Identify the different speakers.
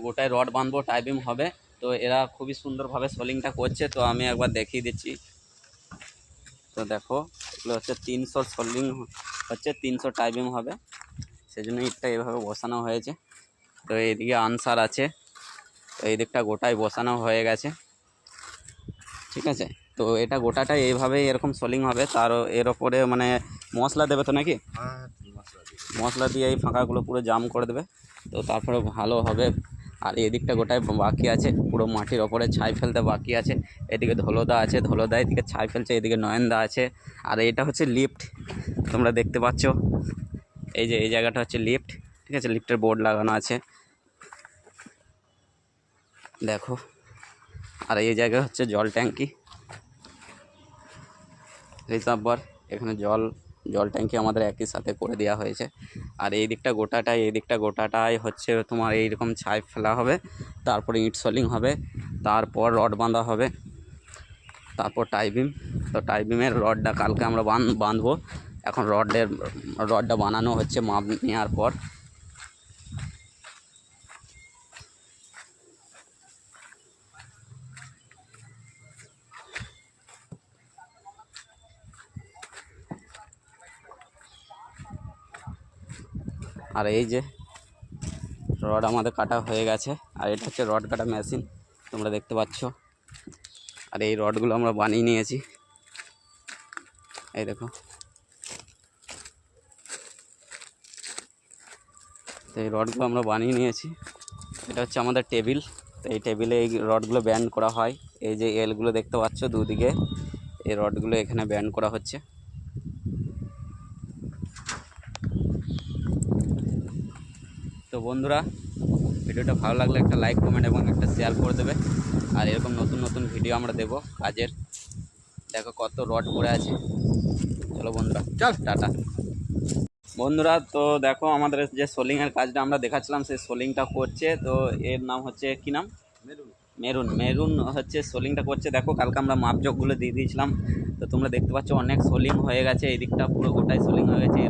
Speaker 1: গোটায় রড বাঁধবো, টাই বিম হবে। তো এরা খুবই সুন্দরভাবে সোলিংটা করছে, তো আমি একবার দেখিয়ে দিচ্ছি। তো দেখো এগুলো হচ্ছে 300 সোলিং হচ্ছে, 300 টাই বিম হবে, সেজন্য ইটটা এভাবে বসানো হয়েছে। তো এইদিকে আনসার আছে, তো এই দিকটা গোটায় বসানো হয়ে গেছে, ঠিক আছে। তো এটা গোটাটাই এইভাবেই এরকম সোলিং হবে। তার এর ওপরে মানে মশলা দেবে তো নাকি? মশলা দিয়ে এই ফাঁকাগুলো পুরো জাম করে দেবে, তো তারপরে ভালো হবে। আর এদিকটা গোটায় বাকি আছে, পুরো মাটির ওপরে ছাই ফেলতে বাকি আছে। এদিকে ধলোদা আছে, ধলোদা এদিকে ছাই ফেলছে, এদিকে নয়নদা আছে। আর এটা হচ্ছে লিফট, তোমরা দেখতে পাচ্ছ এই যে এই জায়গাটা হচ্ছে লিফট, ঠিক আছে। লিফটের বোর্ড লাগানো আছে দেখো। আর এই জায়গা হচ্ছে জল ট্যাঙ্কি, রিজার্ভার, এখানে জল ট্যাঙ্কি আমাদের একই সাথে করে দেওয়া হয়েছে। আর এই দিকটা গোটাটাই হচ্ছে তোমার এইরকম ছাই ফেলা হবে, তারপরে ইট সোলিং হবে, তারপর রড বাঁধা হবে, তারপর টাইবিম। তো টাইবিমের রডটা কালকে আমরা বাঁধবো। এখন রডটা বানানো হচ্ছে মাপ নেওয়ার পর। আর এই যে রড আমাদের কাটা হয়ে গেছে, আর এটা হচ্ছে রড কাটা মেশিন, তোমরা দেখতে পাচ্ছ। আর এই রডগুলো আমরা বানিয়ে নিয়েছি, এই দেখো। তো এই রডগুলো আমরা বানিয়ে নিয়েছি। এটা হচ্ছে আমাদের টেবিল, তো এই টেবিলে এই রডগুলো ব্যান্ড করা হয়। এই যে এলগুলো দেখতে পাচ্ছ দুদিকে, এই রডগুলো এখানে ব্যান্ড করা হচ্ছে। তো বন্ধুরা, ভিডিওটা ভালো লাগলে একটা লাইক, কমেন্ট এবং একটা শেয়ার করে দেবে। আর এরকম নতুন নতুন ভিডিও আমরা দেবো কাজের। দেখো কত রড পড়ে আছে। চলো বন্ধুরা, চল টাটা। বন্ধুরা, তো দেখো আমাদের যে সোলিংয়ের কাজটা আমরা দেখাচ্ছিলাম, সেই সোলিংটা করছে। তো এর নাম হচ্ছে কি নাম? মেরুন হচ্ছে সোলিংটা করছে। দেখো কালকে আমরা মাপজোকগুলো দিয়ে দিয়েছিলাম, তো তোমরা দেখতে পাচ্ছ অনেক সোলিং হয়ে গেছে, এই দিকটা পুরো গোটাই সোলিং হয়ে গেছে।